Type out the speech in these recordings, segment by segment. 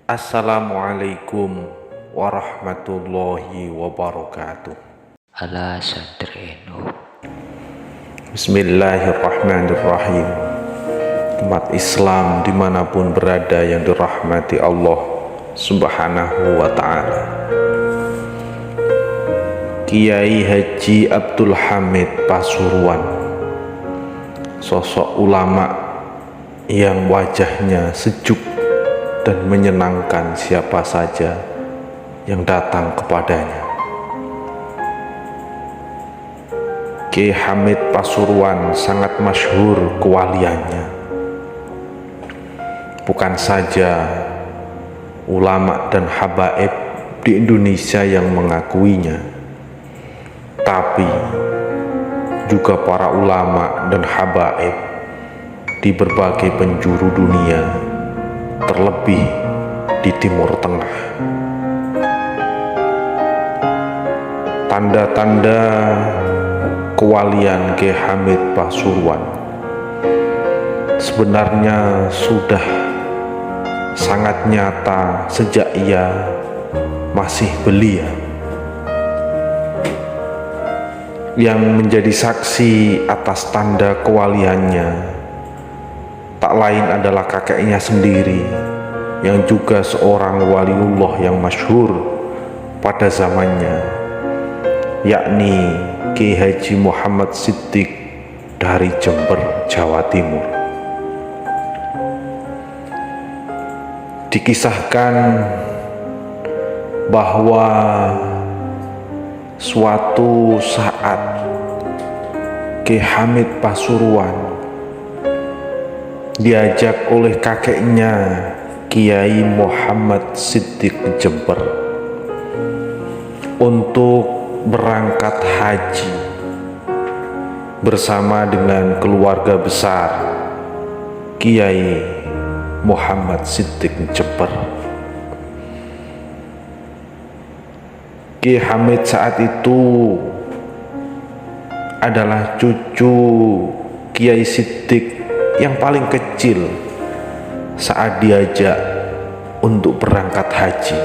Assalamualaikum warahmatullahi wabarakatuh. Ala sadrinu. Bismillahirrahmanirrahim. Umat Islam dimanapun berada yang dirahmati Allah Subhanahu wa ta'ala, Kiai Haji Abdul Hamid Pasuruan, sosok ulama yang wajahnya sejuk dan menyenangkan siapa saja yang datang kepadanya. Kiai Hamid Pasuruan sangat masyhur kewaliannya. Bukan saja ulama dan habaib di Indonesia yang mengakuinya, tapi juga para ulama dan habaib di berbagai penjuru dunia, terlebih di Timur Tengah. Tanda-tanda kewalian Kiai Hamid Pasuruan sebenarnya sudah sangat nyata sejak ia masih belia. Yang menjadi saksi atas tanda kewaliannya tak lain adalah kakeknya sendiri, yang juga seorang waliullah yang masyhur pada zamannya, yakni Kiai Haji Muhammad Siddiq dari Jember, Jawa Timur. Dikisahkan bahwa suatu saat Kiai Hamid Pasuruan diajak oleh kakeknya Kiai Muhammad Siddiq Jember untuk berangkat haji bersama dengan keluarga besar Kiai Muhammad Siddiq Jember. Kiai Hamid saat itu adalah cucu Kiai Siddiq yang paling kecil saat diajak untuk berangkat haji.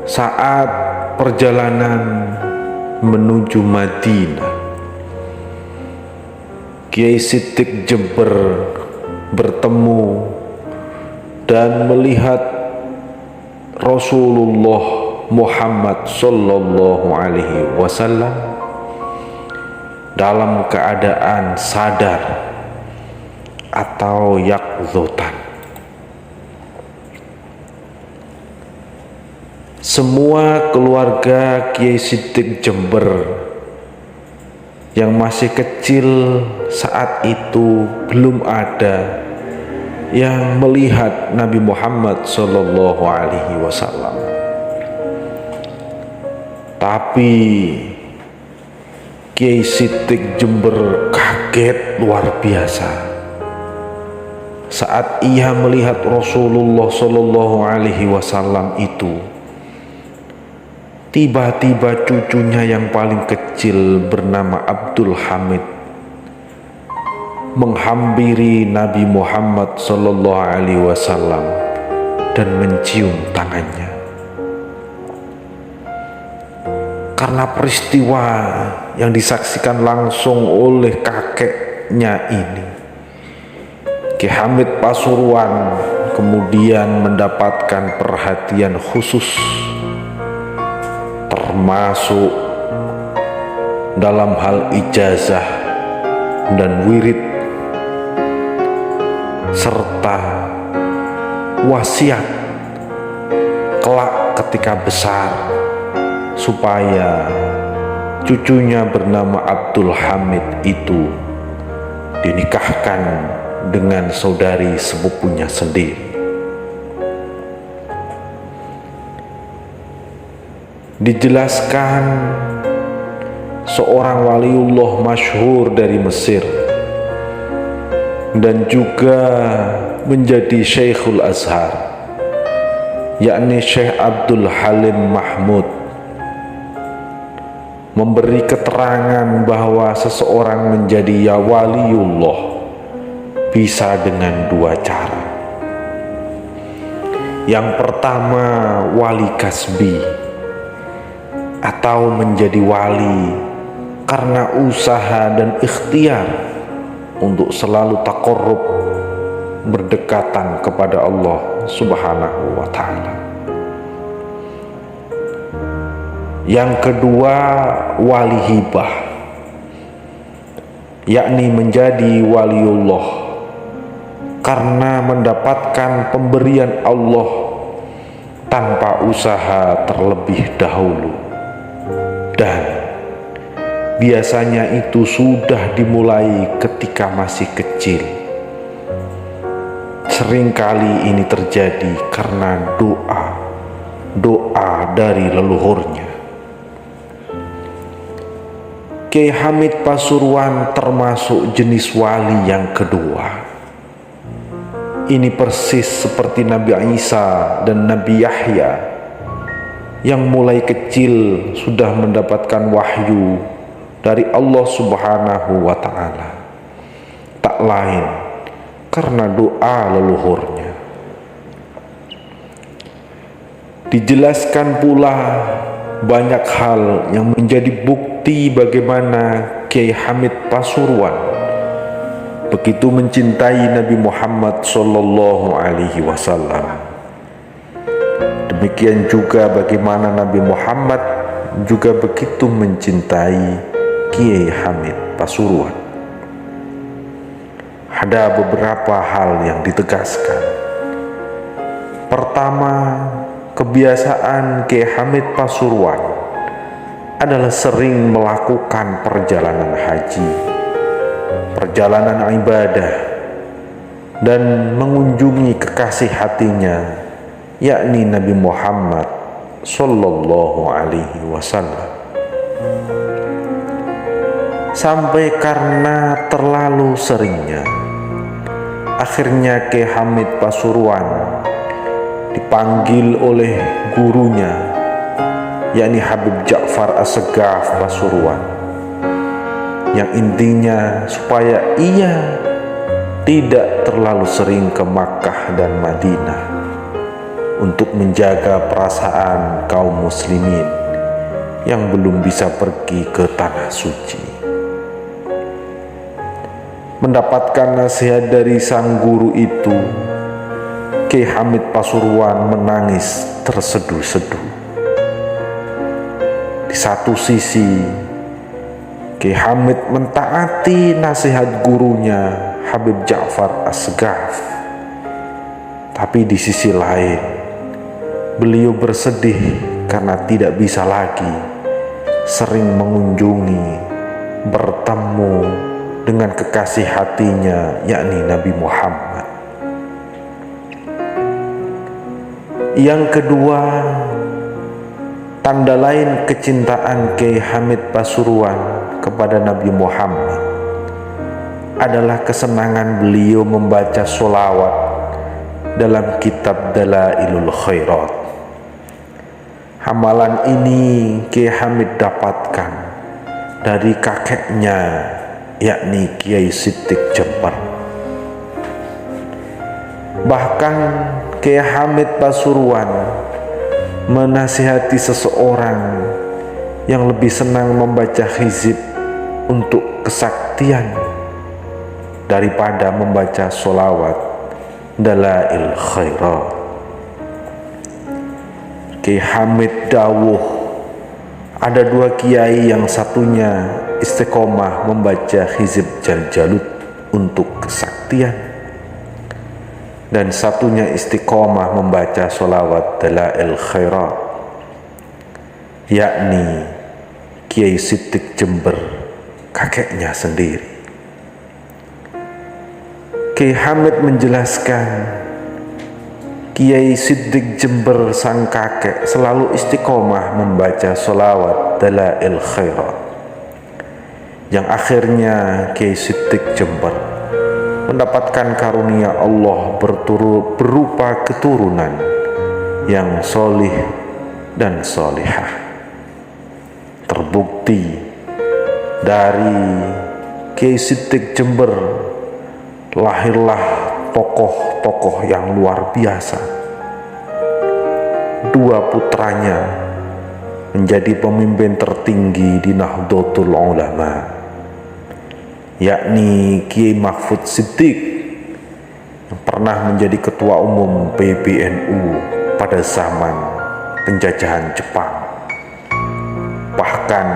Saat perjalanan menuju Madinah, Kiai Siddiq Jember bertemu dan melihat Rasulullah Muhammad Sallallahu Alaihi Wasallam dalam keadaan sadar atau yaqdzotan. Semua keluarga Kiai Siddiq Jember yang masih kecil saat itu belum ada yang melihat Nabi Muhammad Sallallahu Alaihi Wasallam. Tapi Kiai Siddiq Jember kaget luar biasa saat ia melihat Rasulullah Sallallahu Alaihi Wasallam itu. Tiba-tiba cucunya yang paling kecil bernama Abdul Hamid menghampiri Nabi Muhammad Sallallahu Alaihi Wasallam dan mencium tangannya. Karena peristiwa yang disaksikan langsung oleh kakeknya ini, Kiai Hamid Pasuruan kemudian mendapatkan perhatian khusus, termasuk dalam hal ijazah dan wirid serta wasiat kelak ketika besar supaya cucunya bernama Abdul Hamid itu dinikahkan dengan saudari sepupunya sendiri. Dijelaskan seorang waliullah masyhur dari Mesir dan juga menjadi Syekhul Azhar, yakni Syekh Abdul Halim Mahmud, memberi keterangan bahwa seseorang menjadi ya waliullah bisa dengan dua cara. Yang pertama, wali kasbi, atau menjadi wali karena usaha dan ikhtiar untuk selalu taqarrub, berdekatan kepada Allah Subhanahu wa ta'ala. Yang kedua, wali hibah, yakni menjadi waliullah karena mendapatkan pemberian Allah tanpa usaha terlebih dahulu, dan biasanya itu sudah dimulai ketika masih kecil. Seringkali ini terjadi karena doa dari leluhurnya. Kiai Hamid Pasuruan termasuk jenis wali yang kedua. Ini persis seperti Nabi Isa dan Nabi Yahya yang mulai kecil sudah mendapatkan wahyu dari Allah Subhanahu wa ta'ala, tak lain karena doa leluhurnya. Dijelaskan pula banyak hal yang menjadi bukti bagaimana Kiai Hamid Pasuruan begitu mencintai Nabi Muhammad Sallallahu Alaihi Wasallam. Demikian juga bagaimana Nabi Muhammad juga begitu mencintai Kiai Hamid Pasuruan. Ada beberapa hal yang ditegaskan. Pertama, kebiasaan Kiai Hamid Pasuruan adalah sering melakukan perjalanan haji, perjalanan ibadah, dan mengunjungi kekasih hatinya, yakni Nabi Muhammad Sallallahu Alaihi Wasallam. Sampai karena terlalu seringnya, akhirnya Kiai Hamid Pasuruan dipanggil oleh gurunya, yakni Habib Ja'far As-Segaf Pasuruan, yang intinya supaya ia tidak terlalu sering ke Makkah dan Madinah untuk menjaga perasaan kaum muslimin yang belum bisa pergi ke tanah suci. Mendapatkan nasihat dari sang guru itu, Kiai Hamid Pasuruan menangis terseduh-seduh. Di satu sisi, Kiai Hamid mentaati nasihat gurunya Habib Ja'far As-Segaf, tapi di sisi lain beliau bersedih karena tidak bisa lagi sering mengunjungi, bertemu dengan kekasih hatinya, yakni Nabi Muhammad. Yang kedua, tanda lain kecintaan Kiai Hamid Pasuruan kepada Nabi Muhammad adalah kesenangan beliau membaca sholawat dalam kitab Dalailul Khairat. Hamalan ini Kiai Hamid dapatkan dari kakeknya, yakni Kiai Siddiq Jember. Bahkan Kiai Hamid Pasuruan menasihati seseorang yang lebih senang membaca hizib untuk kesaktian daripada membaca sholawat Dalail Khairat. Kiai Hamid dawuh, ada dua kiai yang satunya istiqomah membaca hizib Jaljalut untuk kesaktian, dan satunya istiqomah membaca sholawat Dalail Khairat, yakni Kiai Siddiq Jember, kakeknya sendiri. Kiai Hamid menjelaskan, Kiai Siddiq Jember sang kakek selalu istiqomah membaca sholawat Dalail Khairat, yang akhirnya Kiai Siddiq Jember mendapatkan karunia Allah berupa keturunan yang solih dan solihah. Terbukti dari Kiai Siddiq Jember lahirlah tokoh-tokoh yang luar biasa. Dua putranya menjadi pemimpin tertinggi di Nahdlatul Ulama, yakni Kiai Mahfud Siddiq yang pernah menjadi ketua umum PBNU pada zaman penjajahan Jepang. Bahkan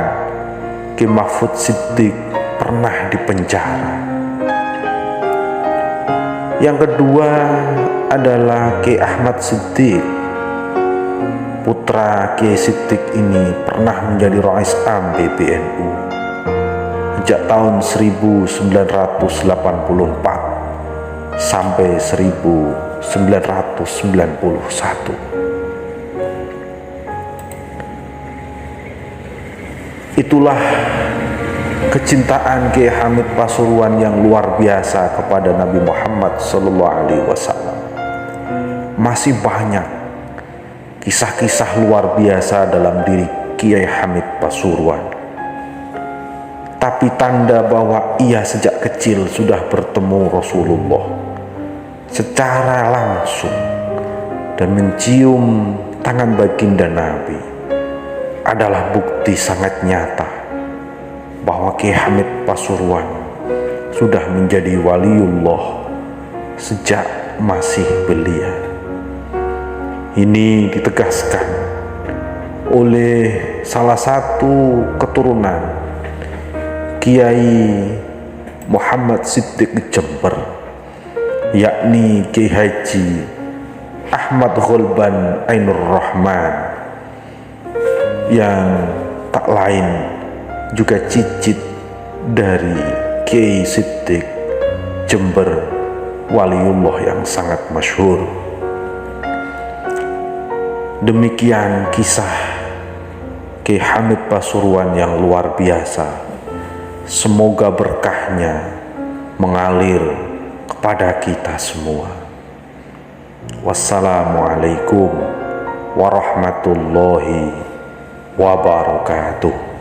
Kiai Mahfud Siddiq pernah dipenjara. Yang kedua adalah Kiai Ahmad Siddiq. Putra Kiai Siddiq ini pernah menjadi Rais Am PBNU sejak tahun 1984 sampai 1991. Itulah kecintaan Kiai Hamid Pasuruan yang luar biasa kepada Nabi Muhammad SAW. Masih banyak kisah-kisah luar biasa dalam diri Kiai Hamid Pasuruan. Tapi tanda bahwa ia sejak kecil sudah bertemu Rasulullah secara langsung dan mencium tangan baginda Nabi adalah bukti sangat nyata bahwa Kiai Hamid Pasuruan sudah menjadi waliullah sejak masih belia. Ini ditegaskan oleh salah satu keturunan Kiai Muhammad Siddiq Jember, yakni Kiai Haji Ahmad Gholban Ainur Rahman, yang tak lain juga cicit dari Kiai Siddiq Jember, waliullah yang sangat masyhur. Demikian kisah Kiai Hamid Pasuruan yang luar biasa. Semoga berkahnya mengalir kepada kita semua. Wassalamualaikum warahmatullahi wabarakatuh.